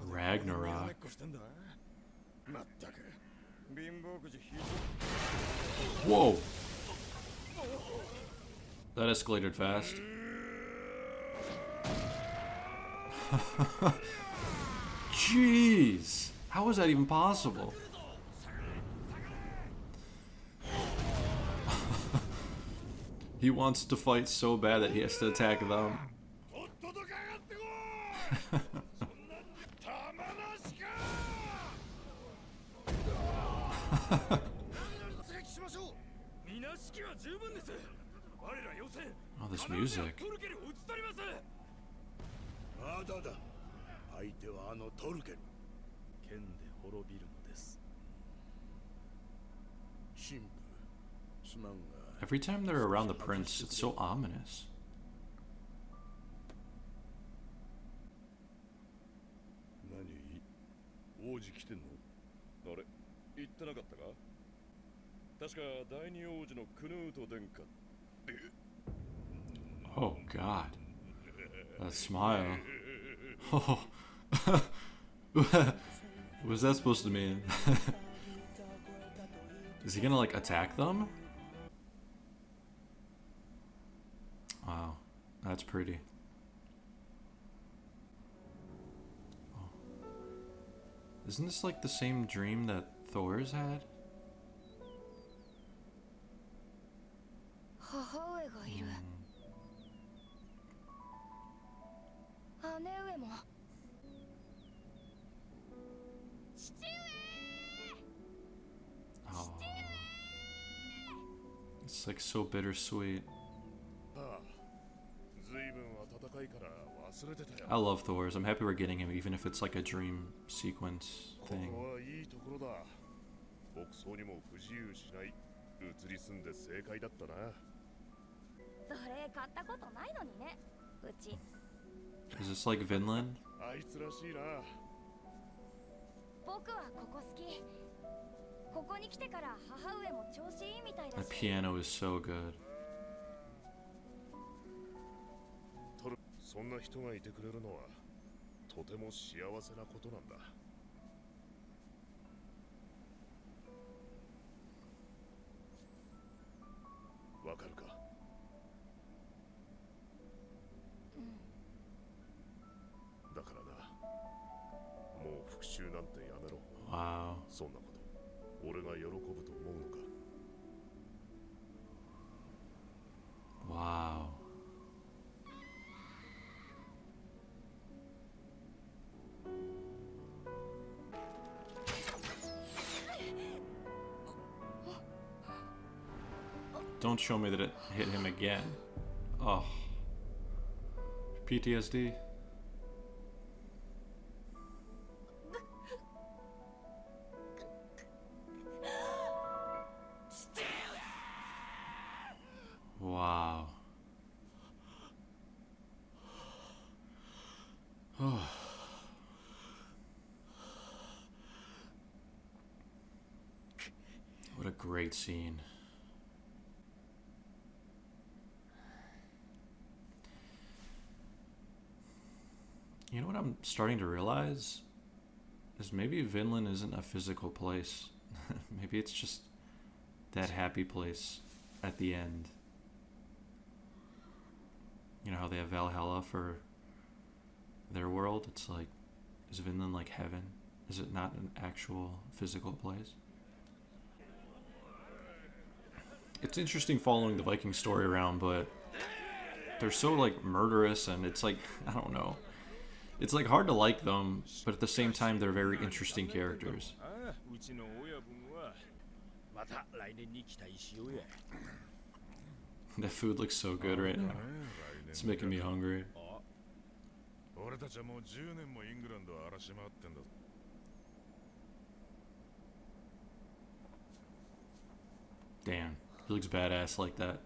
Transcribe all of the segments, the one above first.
Ragnarok. Whoa! That escalated fast. Jeez! How is that even possible? He wants to fight so bad that he has to attack them. Oh, this music. Every time they're around the prince, it's so ominous. Oh God. That smile. Oh. What was that supposed to mean? Is he gonna like attack them? Wow, that's pretty. Oh. Isn't this like the same dream that Thors had? Oh. It's like so bittersweet. I love Thors. I'm happy we're getting him, even if it's like a dream sequence thing. Is this like Vinland? The piano is so good. Wow. Wow. Don't show me that it hit him again. Oh. PTSD. Wow. Oh. What a great scene. You know what I'm starting to realize? Is maybe Vinland isn't a physical place. Maybe it's just that happy place at the end. You know how they have Valhalla for their world? It's like, is Vinland like heaven? Is it not an actual physical place? It's interesting following the Viking story around, but they're so like murderous, and it's like, I don't know. It's like hard to like them, but at the same time they're very interesting characters. That food looks so good right now. It's making me hungry. Damn, he looks badass like that.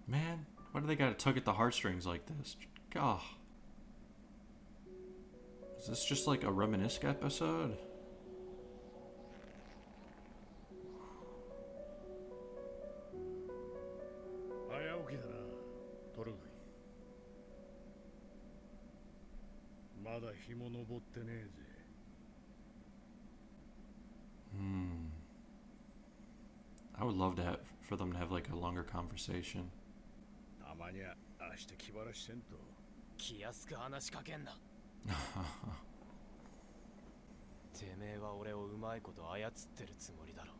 Man, why do they gotta tug at the heartstrings like this? God. Is this just like a reminisce episode? まだ日も昇ってねえぜ。I would love to have for them to have like a longer conversation. たまには明日気晴らしせんと。気安く話しかけんな。てめえは俺をうまいこと操ってるつもりだろ。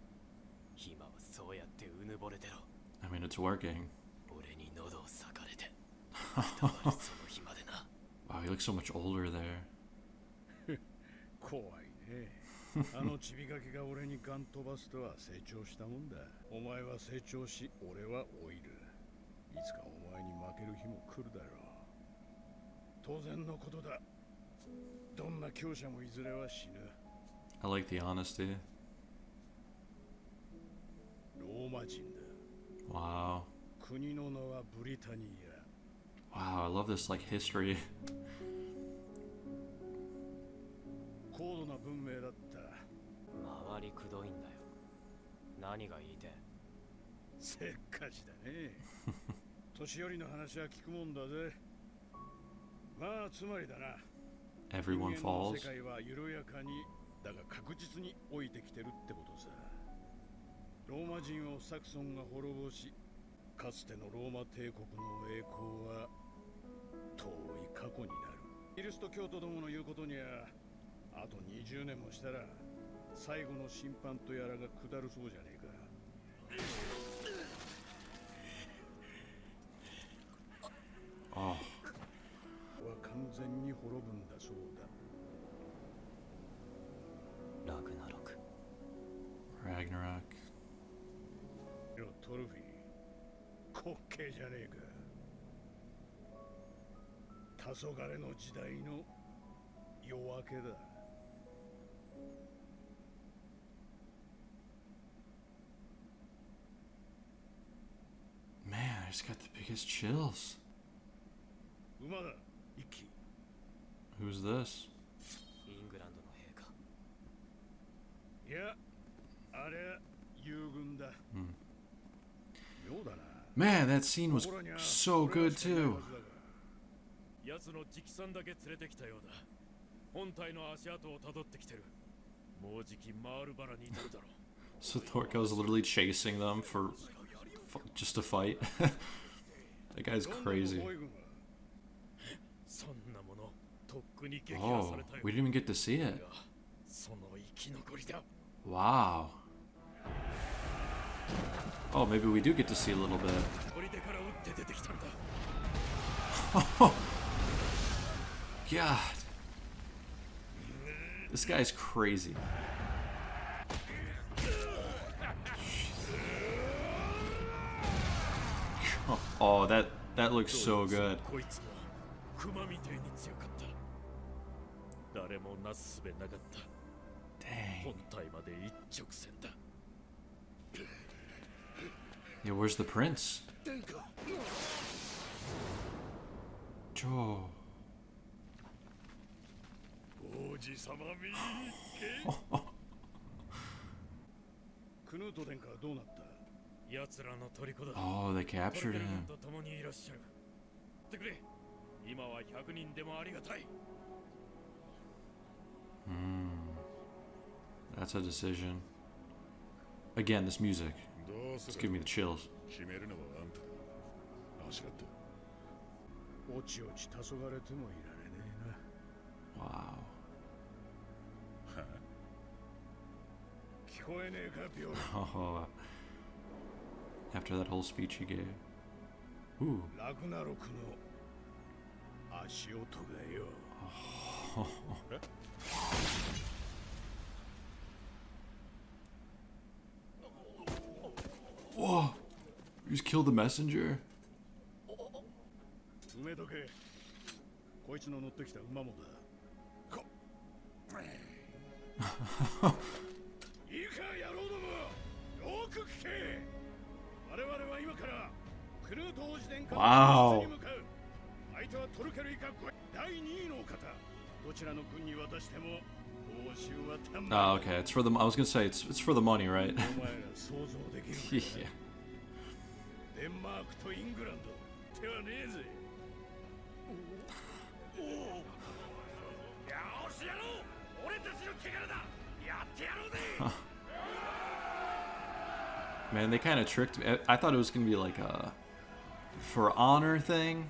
今はそうやってうぬぼれてろ。I mean, it's working. 俺に喉を裂かれて。その暇でな。Wow, he looks so much older there. 怖いね。あのちびがきが俺にガン飛ばすとは成長したもんだ。お前は成長し、俺は老いる。いつかお前に負ける日も来るだろう。当然のことだ。どんな強者もいずれは死ぬ。I like the honesty. ローマ人だ。Wow. 国の名はブリタニア。Wow, I love this like history. 高度な文明だった。周りくどいんだよ。何が言いて。せっかちだね。年寄りの話は聞くもんだぜ。まあつまりだな。Everyone 人間の falls. 世界は緩やかにだが確実に老いてきてるってことさ。ローマ人をサクソンが滅ぼし、かつてのローマ帝国の栄光は遠い過去になる。キリスト教徒どもの言うことにはあと20年もしたら最後の審判とやらが下るそうじゃねえか。Oh. は完全に滅ぶんだそうだ。ラグナロク。Ragnarok. よトルフィー、滑稽じゃねえか。黄昏の時代の夜明けだ。Man, I just got the biggest chills. 馬だ、一騎。Who's this? イングランドの兵か。いや、あれ友軍だ。妙だな。Man, that scene was so good too. 奴の直参だけ連れてきたようだ。本体の足跡をたどってきてる。もうじきマールバラに至るだろう。 So Thorko was literally chasing them for just to fight. That guy's crazy. そんなものとっくに撃破 Oh, されたよ。 we didn't even get to see it. その生き残りだ。 Wow. Oh, maybe we do get to see a little bit. 砦から撃って出てきたんだ。 God. This guy's crazy. Oh, that looks so good. こいつも熊みてえに強かった。誰もなすすべなかった。 Dang. 本体まで一直線だ。 Yeah, where's the prince? Joe. 王子様みクヌート殿下はどうなった？奴らの虜だ。 Oh, they captured him. と共にいらっしゃる。ってくれ。今は100人でもありがたい。 That's a decision. Again, this music. It's giving me the chills. 決めるのはあんただ。足がって。おちおち黄昏てもいられねえな。 Wow. 聞こえねえか、病院。 Oh. After that whole speech he gave. Ooh. ラグナロクの足音がよ。 Whoa! You just killed the messenger? 埋めとけ。こいつの乗ってきた馬もだ。いいか、野郎ども。よく聞け。我々は今からクヌート王子殿下の Wow. に向かう。相手はトルケルイカ第2位の方、Oh, okay. It's for the. I was gonna say it's for the money, right? Yeah. デンマークとイングランド手はねえぜ。おお。よしやろう。俺たちの手柄だ。やってやろうぜ。Man, they kind of tricked me. I thought it was gonna be like a for honor thing.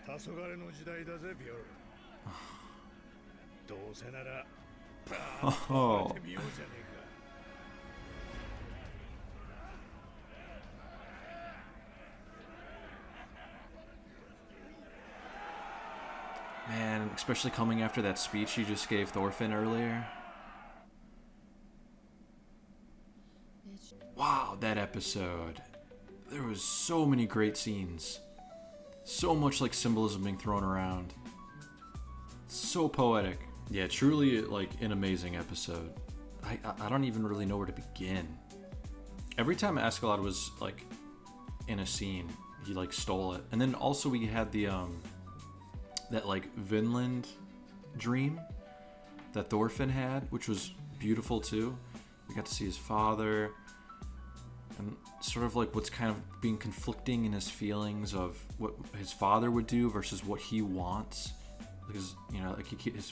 黄昏の時代だぜビオル。どうせならバーッと見ようじゃねえか。Man, especially coming after that speech you just gave Thorfinn earlier. Wow, that episode. There was so many great scenes. So much like symbolism being thrown around. So poetic. Yeah, truly like an amazing episode. I don't even really know where to begin. Every time Escalade was like in a scene, he like stole it. And then also we had the that like Vinland dream that Thorfinn had, which was beautiful too. We got to see his father and sort of like what's kind of being conflicting in his feelings of what his father would do versus what he wants, because you know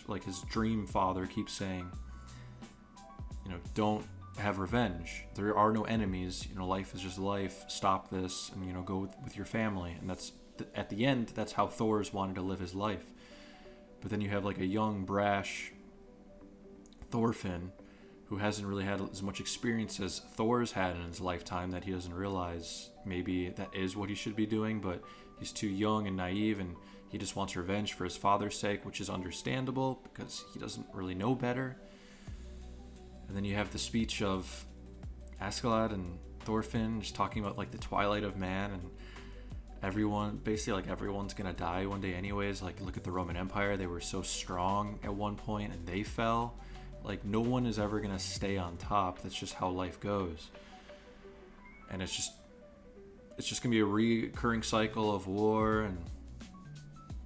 like his dream father keeps saying, you know, don't have revenge, there are no enemies, you know, life is just life, stop this, and you know, go with your family. And that's at the end, that's how Thors wanted to live his life. But then you have like a young, brash Thorfinn who hasn't really had as much experience as Thor's had in his lifetime, that he doesn't realize maybe that is what he should be doing, but he's too young and naive, and he just wants revenge for his father's sake, which is understandable because he doesn't really know better. And then you have the speech of Escalade and Thorfinn just talking about like the twilight of man, and everyone, basically like everyone's gonna die one day anyways. Like look at the Roman Empire, they were so strong at one point and they fell. Like no one is ever gonna stay on top. That's just how life goes. And it's just gonna be a recurring cycle of war, and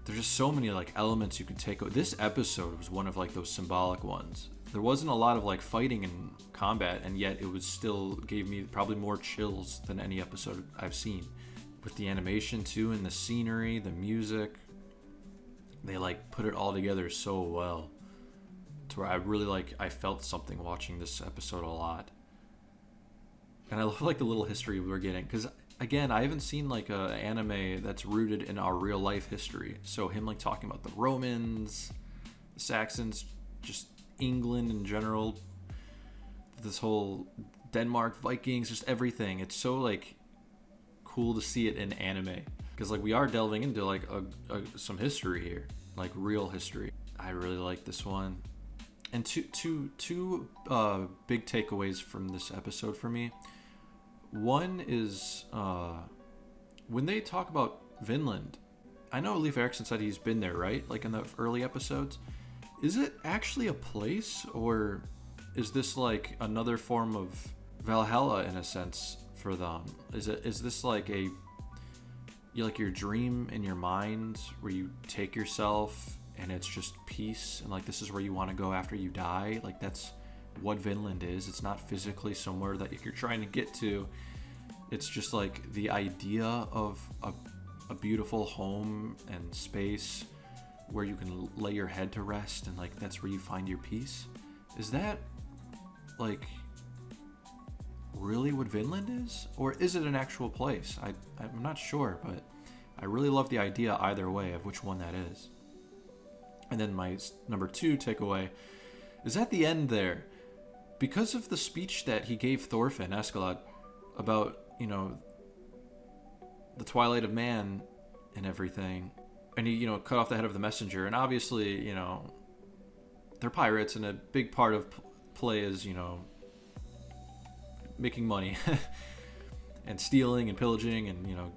there's just so many like elements you can take. This episode was one of like those symbolic ones. There wasn't a lot of like fighting and combat, and yet it was still gave me probably more chills than any episode I've seen. With the animation too, and the scenery, the music, they like put it all together so well, to where I really like, I felt something watching this episode a lot. And I love like the little history we're getting, because again, I haven't seen like a anime that's rooted in our real life history. So him like talking about the Romans, the Saxons, just England in general, this whole Denmark, Vikings, just everything. It's so like cool to see it in anime, because like we are delving into like some history here, like real history. I really like this one. And two big takeaways from this episode for me. One is when they talk about Vinland, I know Leif Erikson said he's been there, right? Like in the early episodes. Is it actually a place, or is this like another form of Valhalla in a sense for them? Is this like your dream in your mind where you take yourself and it's just peace, and like this is where you want to go after you die? Like that's what Vinland is. It's not physically somewhere that you're trying to get to. It's just like the idea of a beautiful home and space where you can lay your head to rest, and like that's where you find your peace. Is that like really what Vinland is, or is it an actual place? I'm not sure, but I really love the idea either way of which one that is. And then my number 2 takeaway is at the end there, because of the speech that he gave Thorfinn, Escalade, about, you know, the twilight of man and everything, and he, you know, cut off the head of the messenger. And obviously, you know, they're pirates, and a big part of play is, you know, making money and stealing and pillaging and, you know,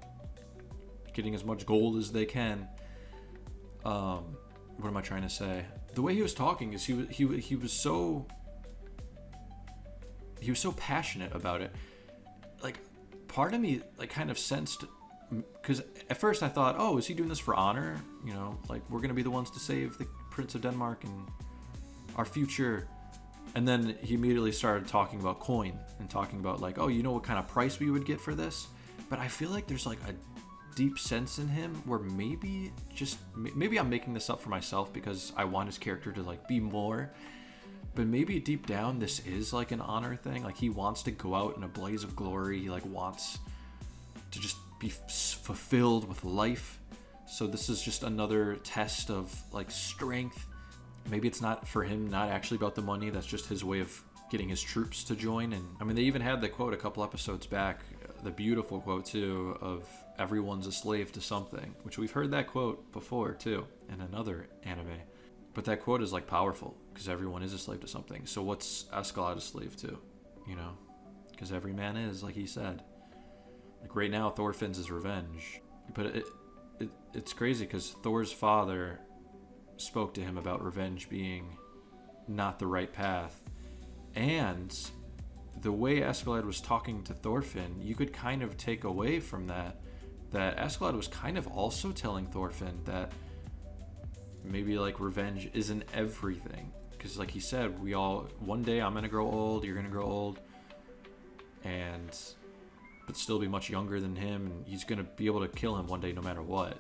getting as much gold as they can. What am I trying to say? The way he was talking is he was so passionate about it. Like part of me like kind of sensed because at first I thought, oh, is he doing this for honor? You know, like we're gonna be the ones to save the Prince of Denmark and our future. And then he immediately started talking about coin and talking about like, oh, you know what kind of price we would get for this? But I feel like there's like a deep sense in him where maybe I'm making this up for myself because I want his character to like be more. But maybe deep down this is like an honor thing. Like he wants to go out in a blaze of glory. He like wants to just be fulfilled with life. So this is just another test of like strength. Maybe it's not for him, not actually about the money. That's just his way of getting his troops to join. And I mean, they even had the quote a couple episodes back, the beautiful quote too, of everyone's a slave to something, which we've heard that quote before too in another anime. But that quote is like powerful because everyone is a slave to something. So what's Escalade a slave to? You know, because every man is, like he said. Like right now, Thorfinn's is revenge. But it's crazy because Thor's father spoke to him about revenge being not the right path. And the way Escalade was talking to Thorfinn, you could kind of take away from that Escalade was kind of also telling Thorfinn that maybe like revenge isn't everything. Because like he said, one day I'm gonna grow old, you're gonna grow old, but still be much younger than him, and he's gonna be able to kill him one day no matter what.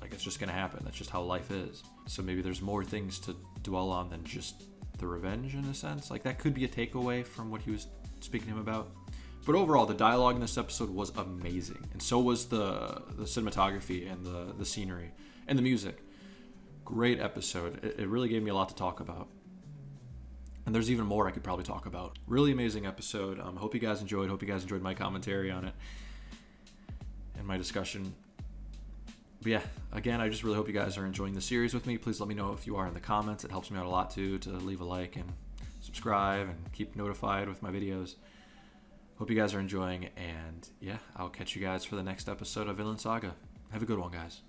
Like it's just gonna happen. That's just how life is. So maybe there's more things to dwell on than just the revenge in a sense. Like that could be a takeaway from what he was speaking to him about. But overall, the dialogue in this episode was amazing, and so was the cinematography and the scenery and the music. Great episode. It really gave me a lot to talk about. And there's even more I could probably talk about. Really amazing episode. Hope you guys enjoyed. Hope you guys enjoyed my commentary on it and my discussion. But yeah, again, I just really hope you guys are enjoying the series with me. Please let me know if you are in the comments. It helps me out a lot too, to leave a like and subscribe and keep notified with my videos. Hope you guys are enjoying, and yeah, I'll catch you guys for the next episode of Vinland Saga. Have a good one, guys.